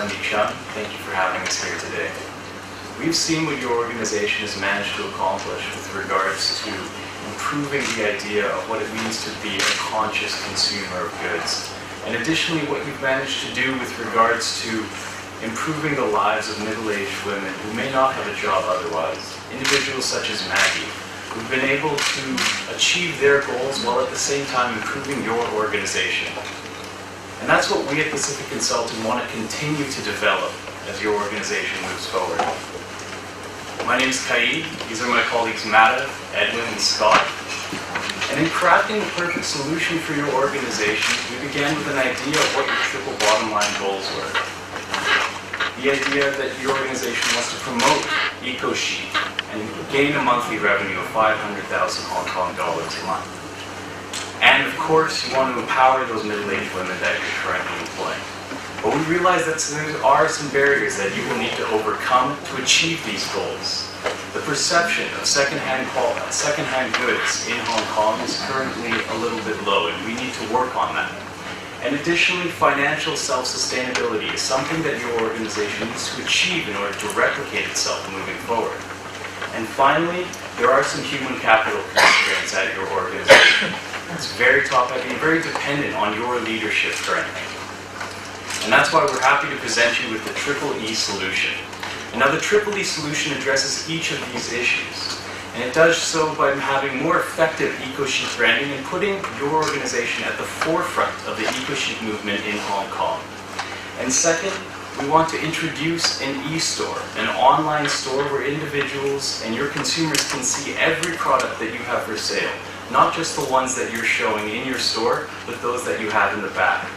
Chung. Thank you for having us here today. We've seen what your organization has managed to accomplish with regards to improving the idea of what it means to be a conscious consumer of goods. And additionally, what you've managed to do with regards to improving the lives of middle-aged women who may not have a job otherwise. Individuals such as Maggie, who've been able to achieve their goals while at the same time improving your organization. And that's what we at Pacific Consulting want to continue to develop as your organization moves forward. My name is Kaid. These are my colleagues Mata, Edwin, and Scott. And in crafting the perfect solution for your organization, we began with an idea of what your triple bottom line goals were. The idea that your organization wants to promote EcoSheet and gain a monthly revenue of 500,000 Hong Kong dollars a month. And of course, you want to empower those middle-aged women that you're currently employing. But we realize that there are some barriers that you will need to overcome to achieve these goals. The perception of second-hand goods in Hong Kong is currently a little bit low, and we need to work on that. And additionally, financial self-sustainability is something that your organization needs to achieve in order to replicate itself moving forward. And finally, there are some human capital constraints at your organization. It's very top-heavy and very dependent on your leadership currently. And that's why we're happy to present you with the Triple E solution. And now the Triple E solution addresses each of these issues. And it does so by having more effective EcoSheet branding and putting your organization at the forefront of the EcoSheet movement in Hong Kong. And second, we want to introduce an e-store, an online store where individuals and your consumers can see every product that you have for sale, not just the ones that you're showing in your store, but those that you have in the back.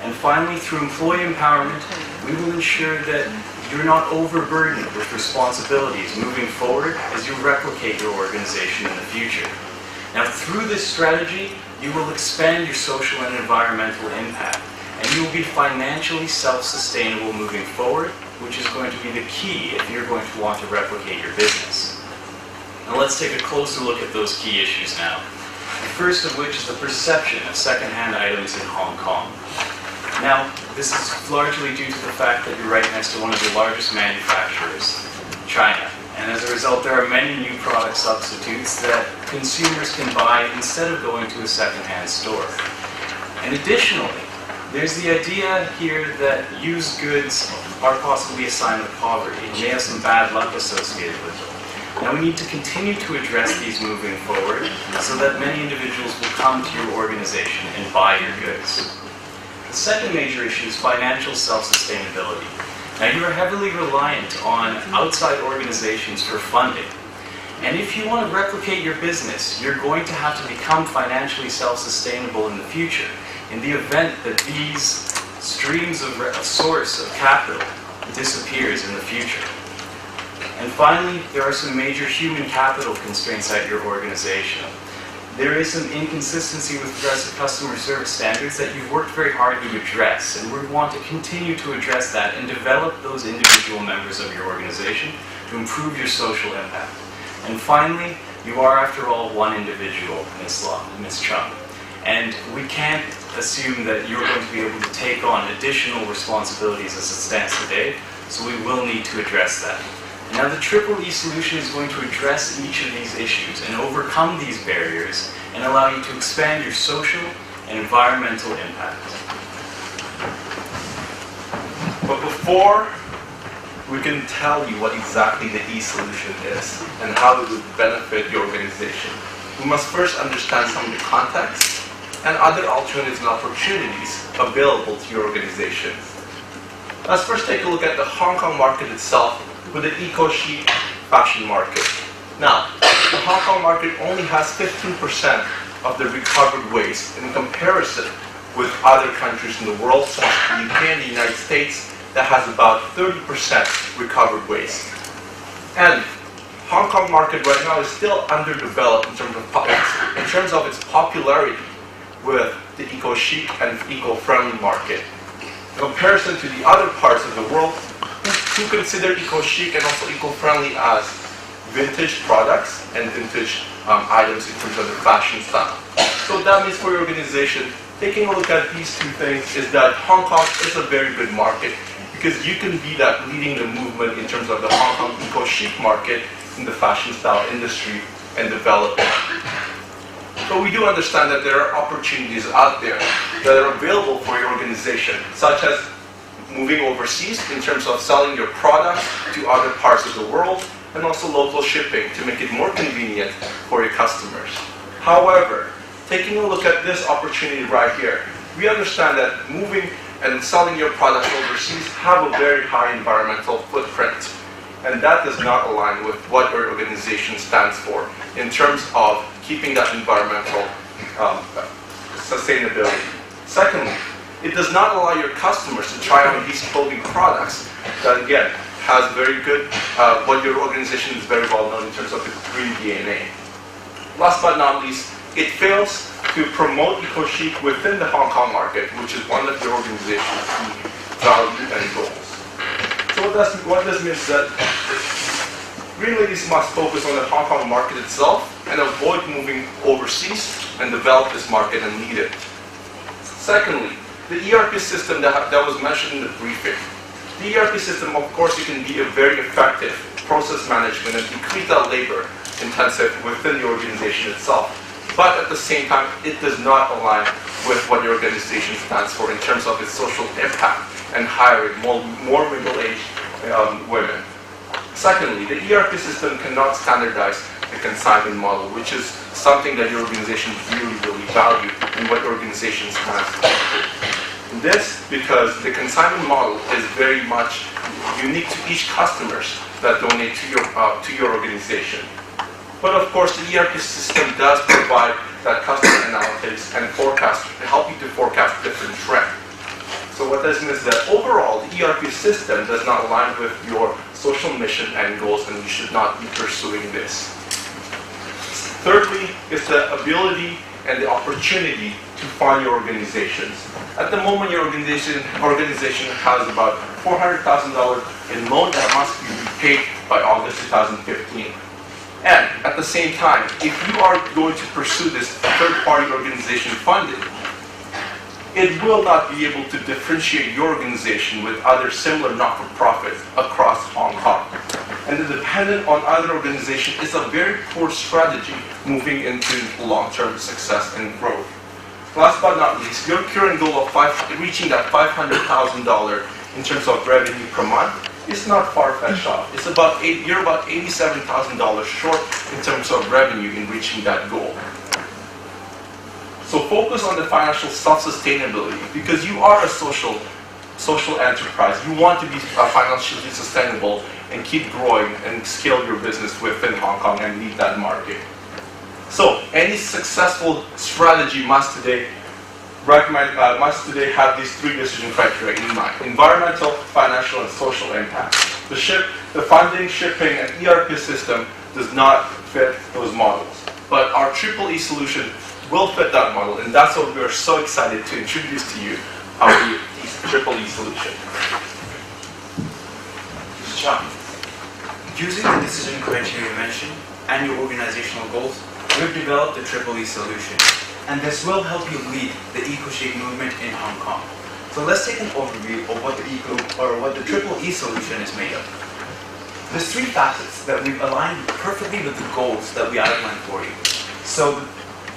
And finally, through employee empowerment, we will ensure that you're not overburdened with responsibilities moving forward as you replicate your organization in the future. Now, through this strategy, you will expand your social and environmental impact, and you will be financially self-sustainable moving forward, which is going to be the key if you're going to want to replicate your business. Now, let's take a closer look at those key issues now. The first of which is the perception of second-hand items in Hong Kong. Now, this is largely due to the fact that you're right next to one of the largest manufacturers, China. And as a result, there are many new product substitutes that consumers can buy instead of going to a second-hand store. And additionally, there's the idea here that used goods are possibly a sign of poverty and may have some bad luck associated with them. Now, we need to continue to address these moving forward so that many individuals will come to your organization and buy your goods. The second major issue is financial self-sustainability. Now, you are heavily reliant on outside organizations for funding. And if you want to replicate your business, you're going to have to become financially self-sustainable in the future in the event that these streams of source of capital disappears in the future. And finally, there are some major human capital constraints at your organization. There is some inconsistency with regards to customer service standards that you've worked very hard to address, and we want to continue to address that and develop those individual members of your organization to improve your social impact. And finally, you are, after all, one individual, Ms. Chung. And we can't assume that you're going to be able to take on additional responsibilities as it stands today, so we will need to address that. Now, the Triple E solution is going to address each of these issues and overcome these barriers and allow you to expand your social and environmental impact. But before we can tell you what exactly the E solution is and how it would benefit your organization, we must first understand some of the context and other alternatives and opportunities available to your organization. Let's first take a look at the Hong Kong market itself with the EcoSheet fashion market. Now, the Hong Kong market only has 15% of the recovered waste in comparison with other countries in the world, such as the UK and the United States, that has about 30% recovered waste. And Hong Kong market right now is still underdeveloped in terms of its popularity with the EcoSheet and eco-friendly market. In comparison to the other parts of the world, who consider eco-chic and also eco-friendly as vintage products and vintage items in terms of the fashion style. So that means for your organization, taking a look at these two things is that Hong Kong is a very good market because you can be that leading the movement in terms of the Hong Kong eco-chic market in the fashion style industry and development. But we do understand that there are opportunities out there that are available for your organization, such as moving overseas in terms of selling your products to other parts of the world, and also local shipping to make it more convenient for your customers. However, taking a look at this opportunity right here, we understand that moving and selling your products overseas have a very high environmental footprint, and that does not align with what your organization stands for in terms of keeping that environmental sustainability. Secondly, it does not allow your customers to try on these clothing products that, again, has very good, what your organization is very well known in terms of its green DNA. Last but not least, it fails to promote eco-chic within the Hong Kong market, which is one of your organization's key values and goals. So what this means that Green Ladies must focus on the Hong Kong market itself and avoid moving overseas and develop this market and lead it. Secondly, the ERP system that was mentioned in the briefing. The ERP system, of course, it can be a very effective process management and decrease that labor intensive within the organization itself. But at the same time, it does not align with what your organization stands for in terms of its social impact and hiring more middle-aged women. Secondly, the ERP system cannot standardize the consignment model, which is something that your organization really value and what your organization stands for. This because the consignment model is very much unique to each customers that donate to your organization. But of course, the ERP system does provide that customer analytics and forecast to help you to forecast different trends. So what this means is that overall, the ERP system does not align with your social mission and goals, and you should not be pursuing this. Thirdly, is the ability and the opportunity to fund your organizations. At the moment, your organization has about $400,000 in loan that must be repaid by August 2015. And at the same time, if you are going to pursue this third-party organization funding, it will not be able to differentiate your organization with other similar not-for-profits across Hong Kong. And the dependent on other organizations is a very poor strategy moving into long-term success and growth. Last but not least, your current goal of reaching that $500,000 in terms of revenue per month is not far-fetched off. It's you're about $87,000 short in terms of revenue in reaching that goal. So focus on the financial self-sustainability, because you are a social enterprise. You want to be financially sustainable and keep growing and scale your business within Hong Kong and lead that market. So any successful strategy must today have these three decision criteria in mind: environmental, financial, and social impact. The funding, shipping, and ERP system does not fit those models, but our EEE solution will fit that model, and that's what we are so excited to introduce to you, our EEE solution. John, using the decision criteria mentioned and your organizational goals, we've developed the EEE solution, and this will help you lead the eco-chic movement in Hong Kong. So let's take an overview of what the EEE solution is made of. There's three facets that we've aligned perfectly with the goals that we outlined for you. So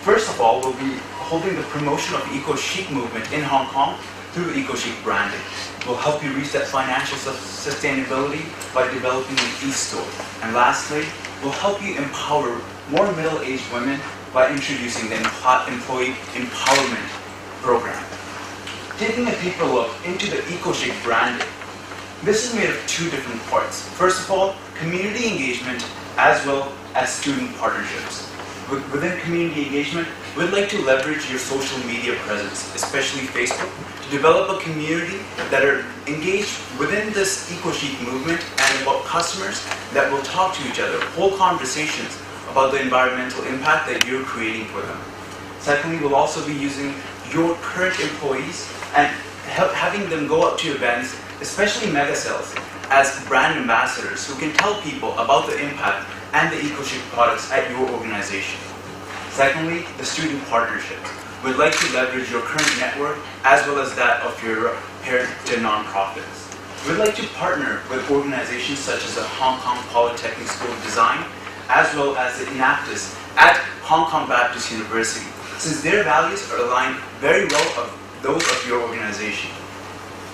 first of all, we'll be holding the promotion of the eco-chic movement in Hong Kong through eco-chic branding. We'll help you reach that financial sustainability by developing an e-store. And lastly, we'll help you empower more middle-aged women by introducing the employee empowerment program. Taking a deeper look into the eco-chic branding, this is made of two different parts. First of all, community engagement as well as student partnerships. Within community engagement, we'd like to leverage your social media presence, especially Facebook, to develop a community that are engaged within this eco-chic movement and about customers that will talk to each other, hold conversations about the environmental impact that you're creating for them. Secondly, we'll also be using your current employees and having them go up to events, especially mega sales, as brand ambassadors who can tell people about the impact and the eco-chic products at your organization. Secondly, the student partnership. We'd like to leverage your current network as well as that of your parent nonprofits. We'd like to partner with organizations such as the Hong Kong Polytechnic School of Design, as well as the Enactus at Hong Kong Baptist University, since their values are aligned very well with those of your organization.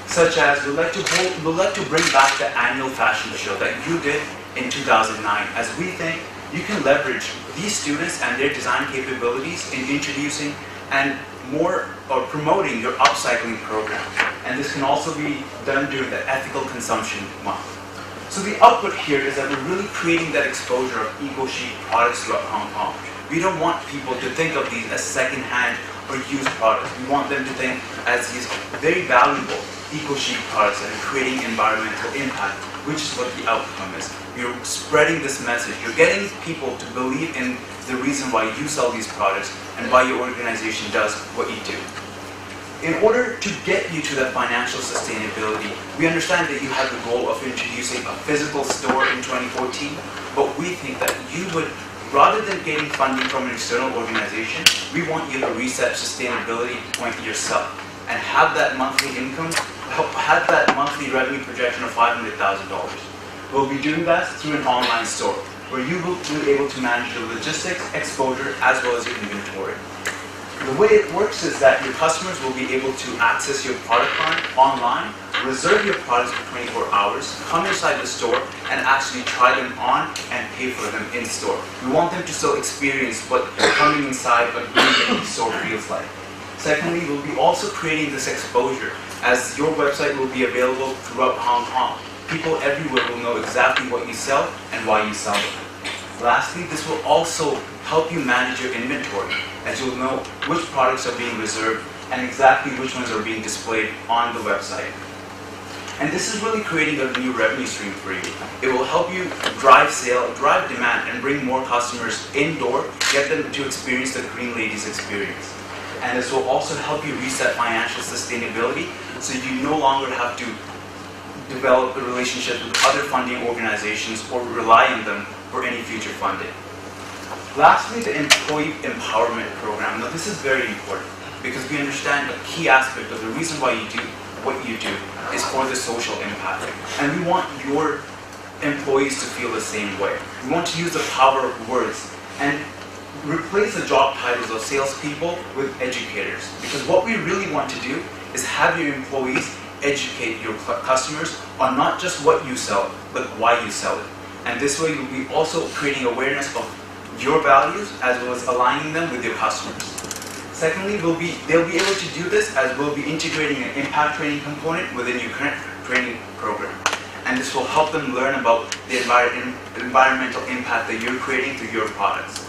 Such as, we'd like to bring back the annual fashion show that you did in 2009, as we think you can leverage these students and their design capabilities in introducing and promoting your upcycling program. And this can also be done during the ethical consumption month. So the output here is that we're really creating that exposure of eco-chic products throughout Hong Kong. We don't want people to think of these as second-hand or used products. We want them to think as these very valuable eco-chic products and creating environmental impact, which is what the outcome is. You're spreading this message. You're getting people to believe in the reason why you sell these products and why your organization does what you do. In order to get you to that financial sustainability, we understand that you have the goal of introducing a physical store in 2014, but we think that you would, rather than getting funding from an external organization, we want you to reset sustainability point yourself and have that monthly income, have that monthly revenue projection of $500,000. We'll be doing that through an online store, where you will be able to manage your logistics, exposure, as well as your inventory. The way it works is that your customers will be able to access your product line online, reserve your products for 24 hours, come inside the store, and actually try them on and pay for them in store. We want them to still experience what coming inside a green store feels like. Secondly, we'll be also creating this exposure, as your website will be available throughout Hong Kong. People everywhere will know exactly what you sell and why you sell them. Lastly, this will also help you manage your inventory, as you'll know which products are being reserved and exactly which ones are being displayed on the website. And this is really creating a new revenue stream for you. It will help you drive sale, drive demand, and bring more customers indoor, get them to experience the Green Ladies experience. And this will also help you reset financial sustainability, so you no longer have to develop a relationship with other funding organizations or rely on them for any future funding. Lastly, the employee empowerment program. Now, this is very important because we understand a key aspect of the reason why you do what you do is for the social impact. And we want your employees to feel the same way. We want to use the power of words and replace the job titles of salespeople with educators. Because what we really want to do is have your employees educate your customers on not just what you sell, but why you sell it. And this way you'll be also creating awareness of your values as well as aligning them with your customers. Secondly, they'll be able to do this as we'll be integrating an impact training component within your current training program. And this will help them learn about the environmental impact that you're creating through your products.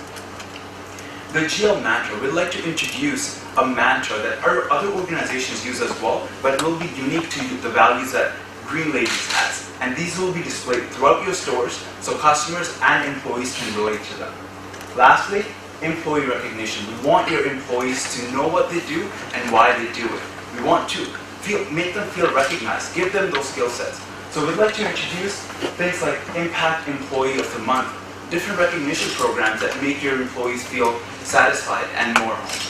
The GL mantra, we'd like to introduce a mantra that our other organizations use as well, but will be unique to the values that Green Ladies has. And these will be displayed throughout your stores so customers and employees can relate to them. Lastly, employee recognition. We want your employees to know what they do and why they do it. We want to make them feel recognized, give them those skill sets. So we'd like to introduce things like Impact Employee of the Month, different recognition programs that make your employees feel satisfied and more home.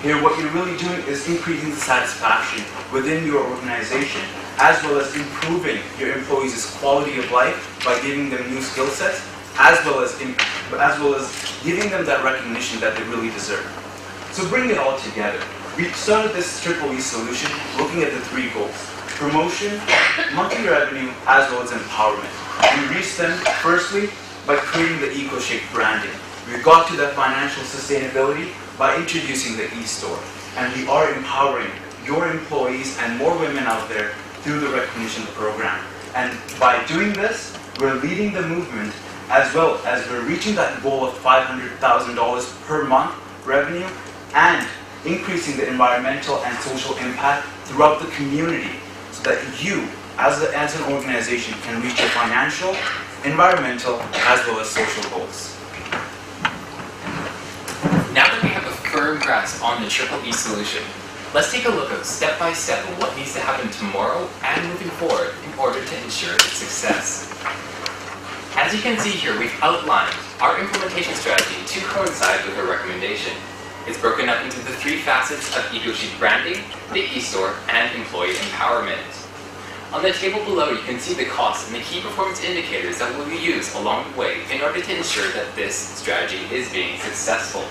Here, what you're really doing is increasing the satisfaction within your organization, as well as improving your employees' quality of life by giving them new skill sets, as well as giving them that recognition that they really deserve. So bring it all together. We started this EEE solution looking at the three goals: promotion, monthly revenue, as well as empowerment. We reached them firstly by creating the EcoShake branding. We got to that financial sustainability by introducing the e-store. And we are empowering your employees and more women out there through the recognition program. And by doing this, we're leading the movement, as well as we're reaching that goal of $500,000 per month revenue and increasing the environmental and social impact throughout the community, so that you, as an organization, can reach your financial, environmental, as well as social goals. Now that we have a firm grasp on the EEE solution, let's take a look at step by step of what needs to happen tomorrow and moving forward in order to ensure its success. As you can see here, we've outlined our implementation strategy to coincide with our recommendation. It's broken up into the three facets of EcoSheet branding, the e-store, and employee empowerment. On the table below, you can see the costs and the key performance indicators that will be used along the way in order to ensure that this strategy is being successful.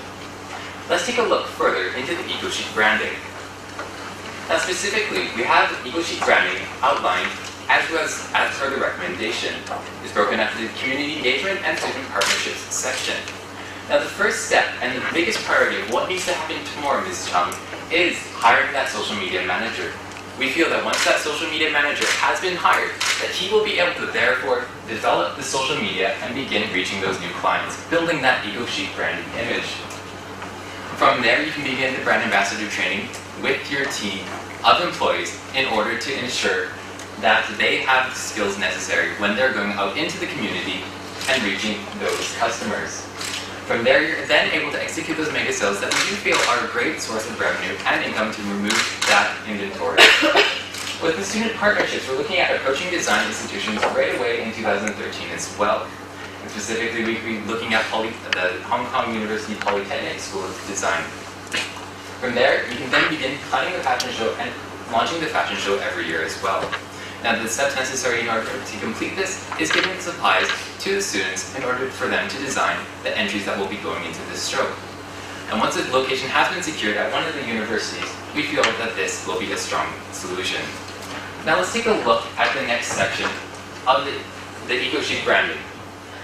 Let's take a look further into the EcoSheet branding. Now specifically, we have EcoSheet branding outlined as per the recommendation. It's broken up into community engagement and student partnerships section. Now the first step and the biggest priority of what needs to happen tomorrow, Ms. Chung, is hiring that social media manager. We feel that once that social media manager has been hired, that he will be able to therefore develop the social media and begin reaching those new clients, building that EcoSheet branding image. From there, you can begin the brand ambassador training with your team of employees in order to ensure that they have the skills necessary when they're going out into the community and reaching those customers. From there, you're then able to execute those mega sales that we do feel are a great source of revenue and income to remove that inventory. With the student partnerships, we're looking at approaching design institutions right away in 2013 as well. And specifically, we'll be looking at the Hong Kong University Polytechnic School of Design. From there, you can then begin planning the fashion show and launching the fashion show every year as well. Now, the steps necessary in order to complete this is giving the supplies to the students in order for them to design the entries that will be going into this show. And once a location has been secured at one of the universities, we feel that this will be a strong solution. Now let's take a look at the next section of the EcoSheet branding.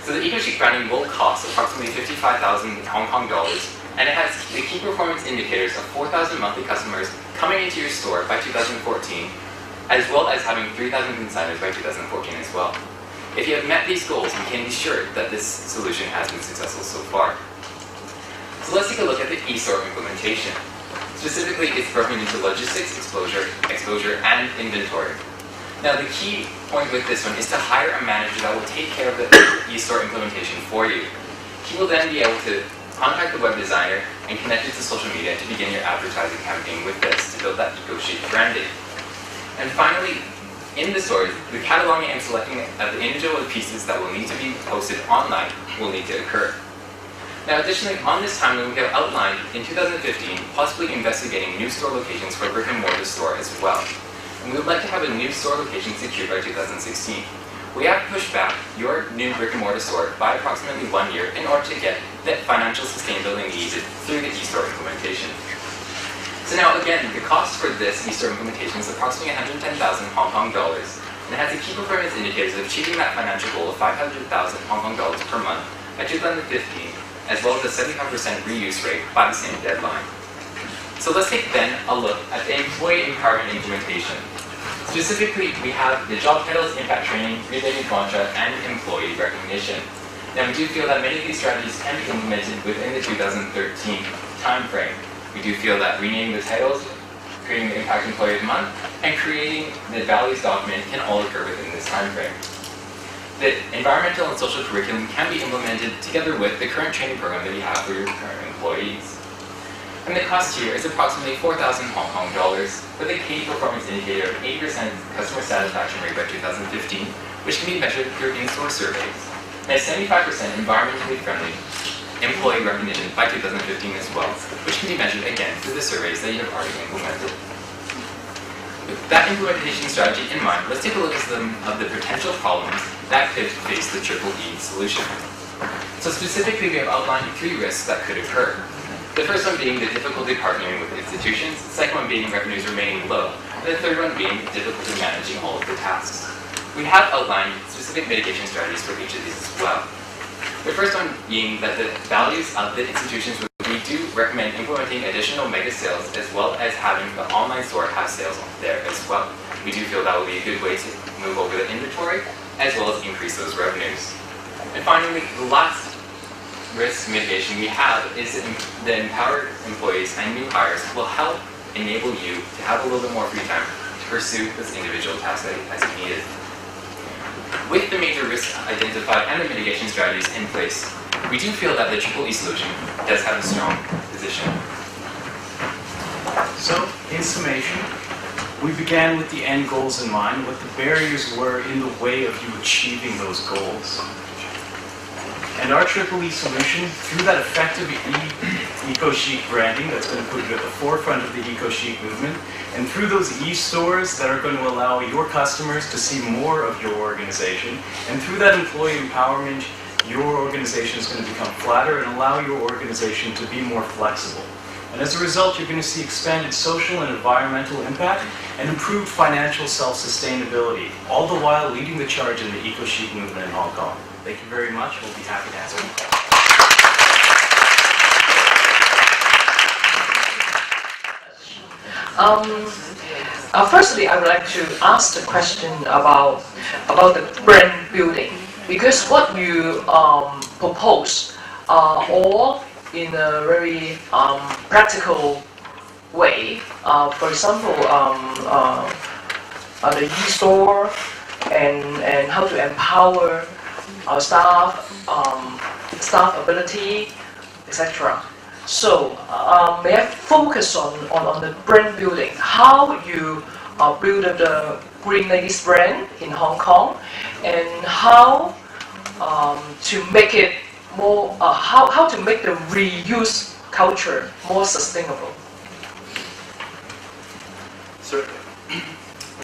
So the EcoSheet branding will cost approximately 55,000 Hong Kong dollars, and it has the key performance indicators of 4,000 monthly customers coming into your store by 2014, as well as having 3,000 consignors by 2014 as well. If you have met these goals, you can be sure that this solution has been successful so far. So let's take a look at the eStore implementation. Specifically, it's broken into logistics, exposure, and inventory. Now, the key point with this one is to hire a manager that will take care of the eStore implementation for you. He will then be able to contact the web designer and connect it to social media to begin your advertising campaign with this to build that EcoSheet branding. And finally, in the stores, the cataloging and selecting of the individual pieces that will need to be posted online will need to occur. Now additionally, on this timeline, we have outlined in 2015 possibly investigating new store locations for a brick and mortar store as well. And we would like to have a new store location secured by 2016. We have pushed back your new brick and mortar store by approximately 1 year in order to get the financial sustainability needed through the eStore implementation. So now again, the cost for this eStore implementation is approximately 110,000 Hong Kong dollars, and it has a key performance indicators of achieving that financial goal of 500,000 Hong Kong dollars per month by 2015, as well as a 75% reuse rate by the same deadline. So let's take then a look at the employee empowerment implementation. Specifically, we have the job titles, impact training, related mantra, and employee recognition. Now we do feel that many of these strategies can be implemented within the 2013 timeframe. We do feel that renaming the titles, creating the Impact Employee of the Month, and creating the values document can all occur within this time frame. The environmental and social curriculum can be implemented together with the current training program that we have for your current employees. And the cost here is approximately 4,000 Hong Kong dollars with a key performance indicator of 80% customer satisfaction rate by 2015, which can be measured through in-store surveys, and a 75% environmentally friendly employee recognition by 2015 as well, which can be measured again through the surveys that you have already implemented. With that implementation strategy in mind, let's take a look at some of the potential problems that could face the EEE solution. So specifically, we have outlined 3 risks that could occur. The first one being the difficulty partnering with institutions, the second one being revenues remaining low, and the third one being difficulty managing all of the tasks. We have outlined specific mitigation strategies for each of these as well. The first one being that the values of the institutions, we do recommend implementing additional mega sales as well as having the online store have sales there as well. We do feel that will be a good way to move over the inventory as well as increase those revenues. And finally, the last risk mitigation we have is the empowered employees and new hires will help enable you to have a little bit more free time to pursue this individual task as needed. With the major risks identified and the mitigation strategies in place, we do feel that the EEE solution does have a strong position. So, in summation, we began with the end goals in mind, what the barriers were in the way of you achieving those goals. And our EEE solution, through that effective eco-chic branding that's going to put it at the forefront of the eco-chic movement, and through those e-stores that are going to allow your customers to see more of your organization, and through that employee empowerment, your organization is going to become flatter and allow your organization to be more flexible. And as a result, you're going to see expanded social and environmental impact and improved financial self-sustainability, all the while leading the charge in the eco-chic movement in Hong Kong. Thank you very much. We'll be happy to answer any questions. Firstly, I would like to ask the question about the brand building, because what you propose are all in a very practical way. For example, the e-store and how to empower our staff, staff ability, etc. So, may I focus on the brand building? How you build up the Green Ladies brand in Hong Kong, and how to make it more, how to make the reuse culture more sustainable? Certainly.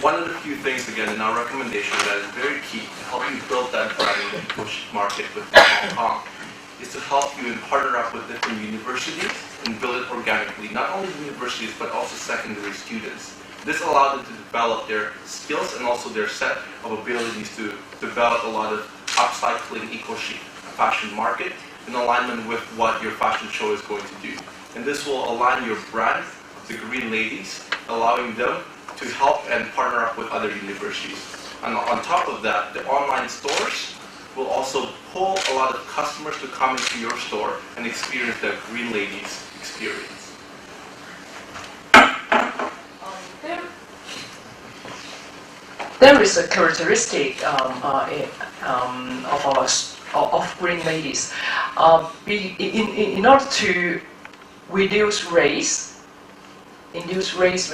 One of the few things, again, in our recommendation that is very key to help you build that brand in the eco-chic market within Hong Kong is to help you and partner up with different universities and build it organically. Not only universities, but also secondary students. This allowed them to develop their skills and also their set of abilities to develop a lot of upcycling eco-chic fashion market in alignment with what your fashion show is going to do. And this will align your brand, the Green Ladies, allowing them to help and partner up with other universities. And on top of that, the online stores will also pull a lot of customers to come into your store and experience the Green Ladies experience. There is a characteristic of Green Ladies. In order to reduce waste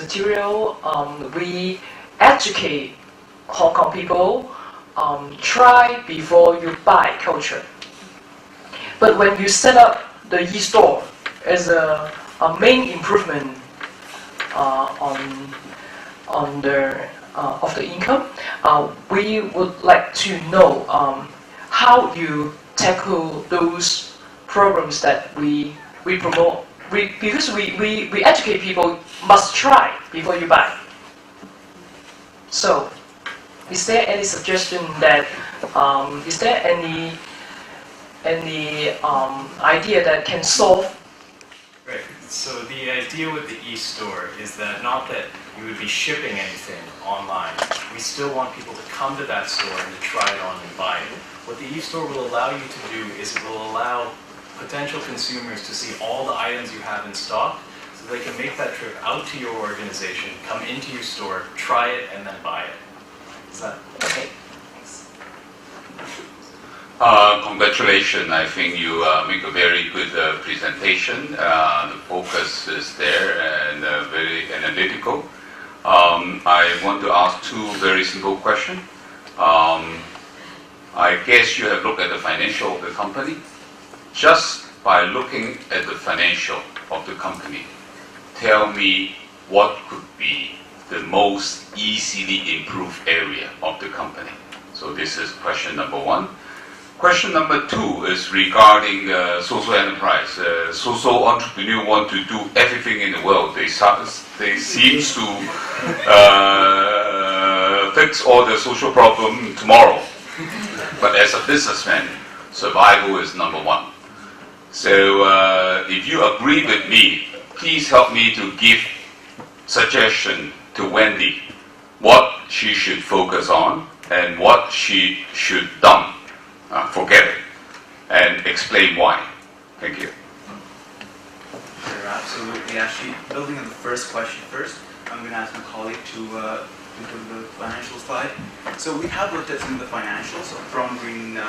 material, we educate Hong Kong people, try before you buy culture. But when you set up the e-store as a main improvement on the of the income, we would like to know how you tackle those problems that we promote. Because we educate people, must try before you buy. So, is there any suggestion that, is there any idea that can solve? Right. So the idea with the e-store is that not that you would be shipping anything online. We still want people to come to that store and to try it on and buy it. What the e-store will allow you to do is it will allow potential consumers to see all the items you have in stock, so they can make that trip out to your organization, come into your store, try it, and then buy it. Is that okay? Congratulations. I think you make a very good presentation. The focus is there and very analytical. I want to ask two very simple questions. I guess you have looked at the financial of the company. Just by looking at the financial of the company, tell me what could be the most easily improved area of the company. So this is question number one. Question number two is regarding social enterprise. Social entrepreneurs want to do everything in the world. They seem to fix all the social problem tomorrow. But as a businessman, survival is number one. So if you agree with me, please help me to give suggestion to Wendy what she should focus on and what she should dump. Forget it, and explain why. Thank you. Sure, absolutely. Actually, building on the first question first, I'm going to ask my colleague to include the financial slide. So we have looked at some of the financials from Green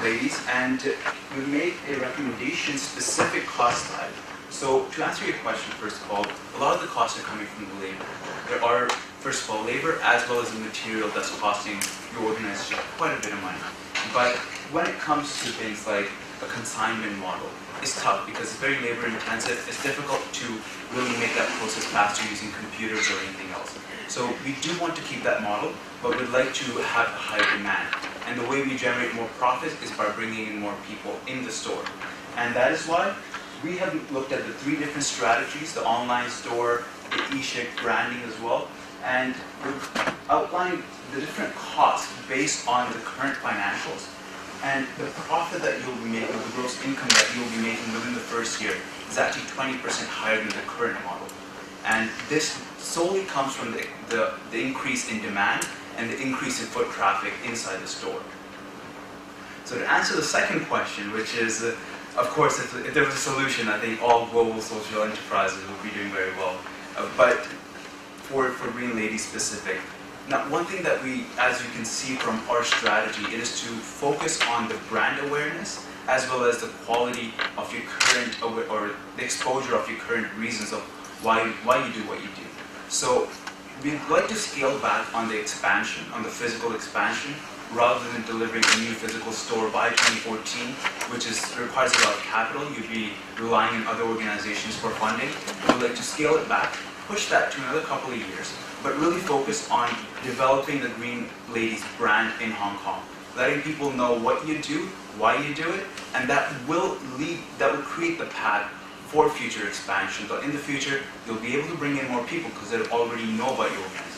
Ladies, and we made a recommendation specific cost slide. So to answer your question, first of all, a lot of the costs are coming from the labor. There are, first of all, labor as well as the material that's costing your organization quite a bit of money. But when it comes to things like a consignment model, is tough because it's very labor intensive. It's difficult to really make that process faster using computers or anything else. So we do want to keep that model, but we'd like to have a high demand. And the way we generate more profit is by bringing in more people in the store. And that is why we have looked at the 3 different strategies, the online store, the e-shake branding as well, and we've outlined the different costs based on the current financials. And the profit that you'll be making, the gross income that you'll be making within the first year is actually 20% higher than the current model. And this solely comes from the increase in demand and the increase in foot traffic inside the store. So to answer the second question, which is, of course, if there was a solution, I think all global social enterprises would be doing very well. But for Green Lady specific, now one thing that we, as you can see from our strategy, it is to focus on the brand awareness as well as the quality of your current, or the exposure of your current reasons of why you do what you do. So we'd like to scale back on the expansion, on the physical expansion, rather than delivering a new physical store by 2014, which requires a lot of capital. You'd be relying on other organizations for funding. We'd like to scale it back, push that to another couple of years, but really focus on developing the Green Ladies brand in Hong Kong, letting people know what you do, why you do it, and that will create the path for future expansion. But in the future, you'll be able to bring in more people because they already know about your organization.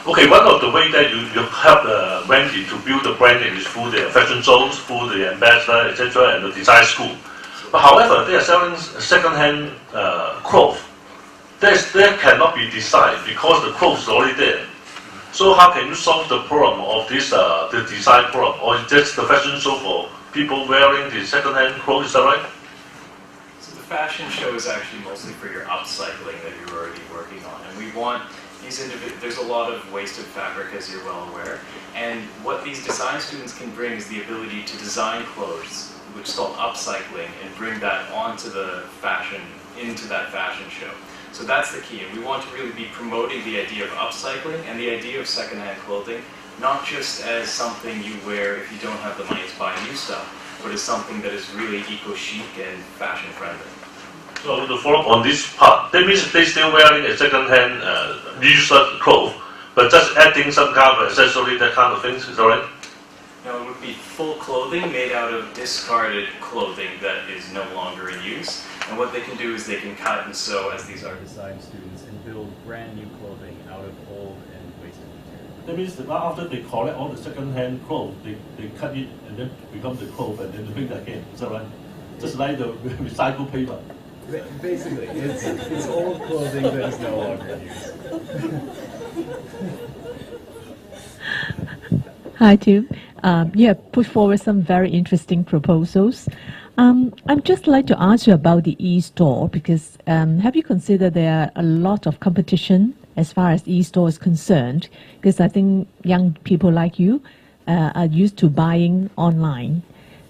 Okay, one of the ways that you help Wendy to build the branding is through the fashion shows, through the ambassador, etc., and the design school. But however, they are selling second-hand clothes. That cannot be designed because the clothes is already there. So how can you solve the problem of this the design problem, or is just the fashion show for people wearing the second-hand clothes? Is that right? So the fashion show is actually mostly for your upcycling that you're already working on, and we want these there's a lot of wasted fabric, as you're well aware, and what these design students can bring is the ability to design clothes, which is called upcycling, and bring that onto into that fashion show. So that's the key, and we want to really be promoting the idea of upcycling and the idea of secondhand clothing, not just as something you wear if you don't have the money to buy new stuff, but as something that is really eco-chic and fashion-friendly. So to follow up on this part, that means they're still wearing a second-hand used clothes, but just adding some kind of accessory, that kind of things, is that right? No, it would be full clothing made out of discarded clothing that is no longer in use. And what they can do is they can cut and sew, as these are design students, and build brand new clothing out of old and wasted material. That means that after they collect all the second-hand clothes, they cut it and then become the clothes and then they bring that again, is that right? Just like the recycled paper. Basically, it's old clothing that is no longer in use. Hi, Tim. You have put forward some very interesting proposals. I'd just like to ask you about the e-store, because have you considered there are a lot of competition as far as e-store is concerned? Because I think young people like you are used to buying online.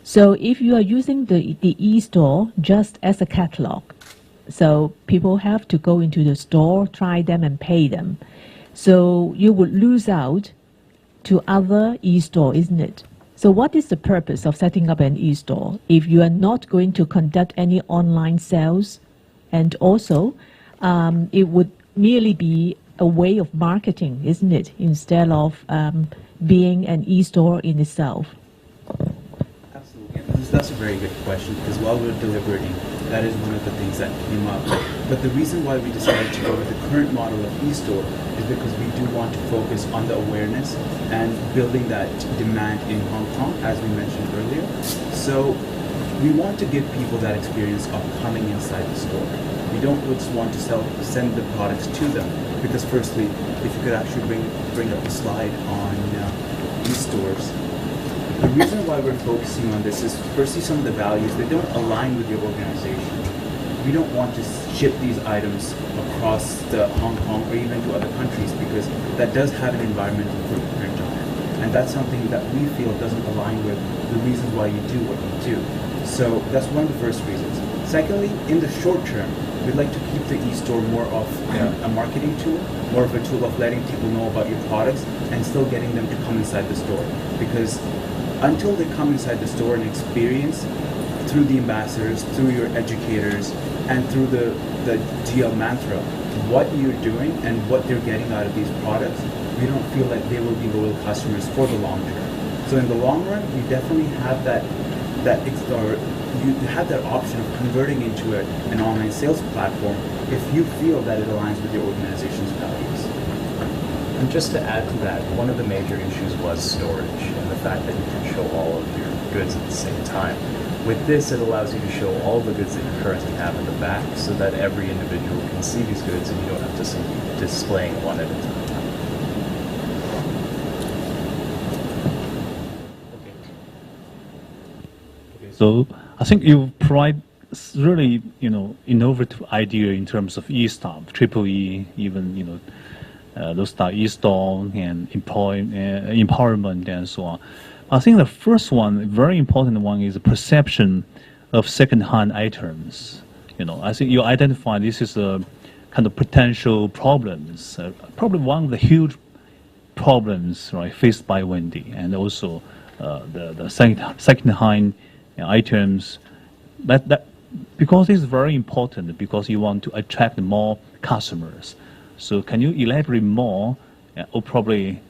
So if you are using the e-store just as a catalog, so people have to go into the store, try them and pay them. So you would lose out to other e-store, isn't it? So what is the purpose of setting up an e-store if you are not going to conduct any online sales? And also, it would merely be a way of marketing, isn't it, instead of being an e-store in itself? Absolutely. That's a very good question, because while we're deliberating, that is one of the things that came up. But the reason why we decided to go with the current model of e-store is because we do want to focus on the awareness and building that demand in Hong Kong, as we mentioned earlier. So we want to give people that experience of coming inside the store. We don't just want to send the products to them, because firstly, if you could actually bring up a slide on e-stores. The reason why we're focusing on this is, firstly, some of the values, they don't align with your organization. We don't want to ship these items across the Hong Kong or even to other countries, because that does have an environmental footprint on it. And that's something that we feel doesn't align with the reasons why you do what you do. So that's one of the first reasons. Secondly, in the short term, we'd like to keep the e-store more of a marketing tool, more of a tool of letting people know about your products and still getting them to come inside the store. Because until they come inside the store and experience through the ambassadors, through your educators, and through the GL mantra, what you're doing and what they're getting out of these products, we don't feel like they will be loyal customers for the long term. So in the long run, you definitely have you have that option of converting into an online sales platform if you feel that it aligns with your organization's values. And just to add to that, one of the major issues was storage and the fact that you can show all of your goods at the same time. With this, it allows you to show all the goods that you currently have in the back so that every individual can see these goods and you don't have to be displaying one at a time. So I think you provide really, innovative idea in terms of e-stop, triple E, even, those style e-store and empowerment and so on. I think the first one, very important one, is the perception of second-hand items. I think you identify this is a kind of potential problems, probably one of the huge problems, right, faced by Wendy, and also the second-hand items. That because it's very important, because you want to attract more customers. So can you elaborate more, or probably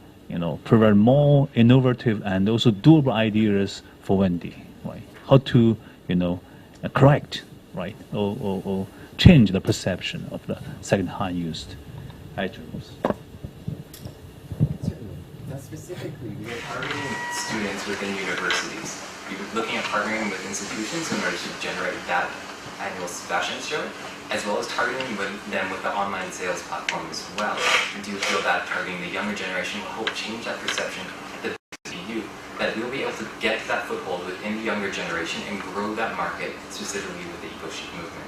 provide more innovative and also doable ideas for Wendy, right? How to correct, right, or change the perception of the second-hand used items. Specifically, we are targeting students within universities. We're looking at partnering with institutions in order to generate that annual fashion show, as well as targeting them with the online sales platform as well. We do feel that targeting the younger generation will help change that perception of the youth, that we'll be able to get that foothold within the younger generation and grow that market, specifically with the eco-chic movement.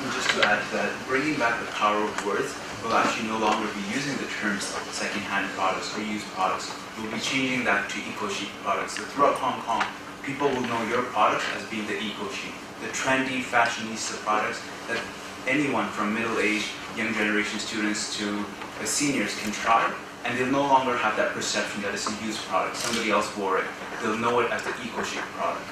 And just to add to that, bringing back the power of words, we'll actually no longer be using the terms second-hand products or used products. We'll be changing that to eco-chic products. So throughout Hong Kong, people will know your product as being the eco-chic, the trendy, fashionista products that anyone from middle-aged, young generation students to seniors can try, and they'll no longer have that perception that it's a used product. Somebody else wore it. They'll know it as the eco-chic product.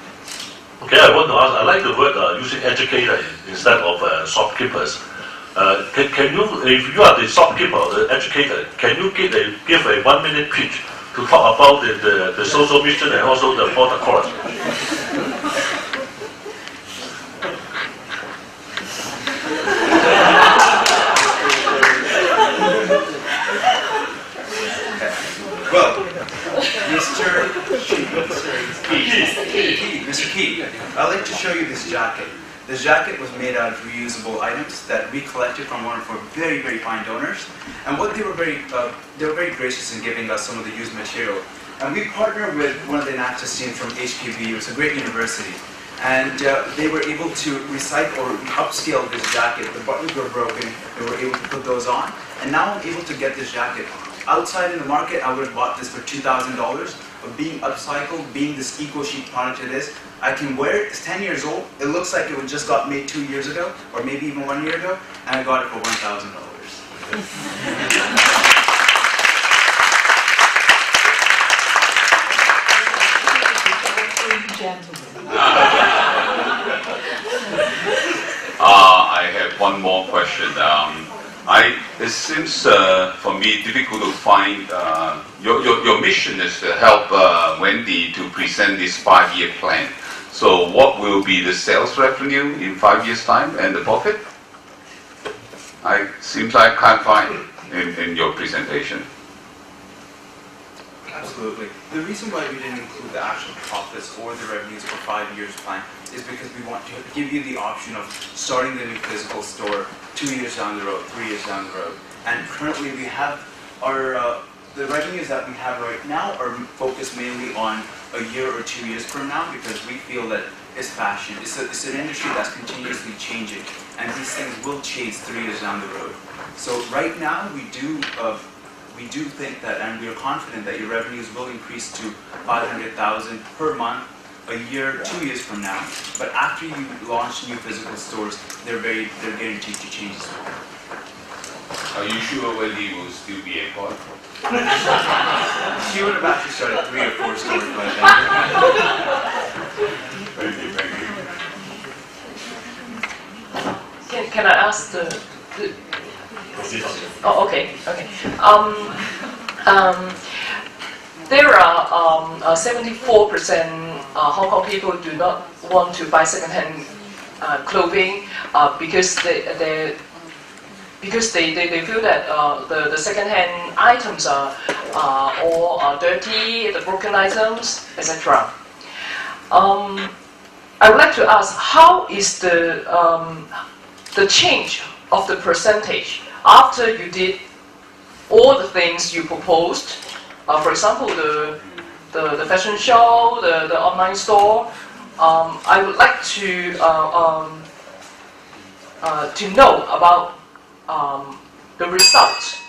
Okay, I want to ask, I like the word using educator instead of shopkeepers. Can you, if you are the shopkeeper or the educator, can you give a 1-minute pitch to talk about the social mission and also the product quality? Well, Mr. Key, I'd like to show you this jacket. This jacket was made out of reusable items that we collected from one of our very, very fine donors. And what they were very gracious in giving us some of the used material. And we partnered with one of the NAFTA team from HKB. It's a great university. And they were able to recycle or upscale this jacket. The buttons were broken. They were able to put those on. And now I'm able to get this jacket. Outside in the market, I would have bought this for $2,000. But being upcycled, being this eco-chic product it is, I can wear it. It's 10 years old. It looks like it just got made 2 years ago, or maybe even 1 year ago, and I got it for $1,000. I have one more question. It seems for me difficult to find, your mission is to help Wendy to present this 5-year plan. So what will be the sales revenue in 5 years' time and the profit? Seems I can't find in your presentation. Absolutely. The reason why we didn't include the actual profits or the revenues for 5 years plan is because we want to give you the option of starting the new physical store 2 years down the road, 3 years down the road. And currently we have our, the revenues that we have right now are focused mainly on a year or 2 years from now because we feel that it's fashion. It's an industry that's continuously changing and these things will change 3 years down the road. So right now we do think that, and we are confident that your revenues will increase to $500,000 per month a year, 2 years from now. But after you launch new physical stores, they're guaranteed to change as well. Are you sure whether you will still be a part? She would have actually started 3 or 4 stores by then. Thank you, thank you. Can I ask the oh, okay. There are 74% Hong Kong people do not want to buy second-hand clothing because they feel that the second-hand items are all dirty, the broken items, etc. I would like to ask, how is the change of the percentage after you did all the things you proposed? For example, the fashion show, the online store. I would like to know about the results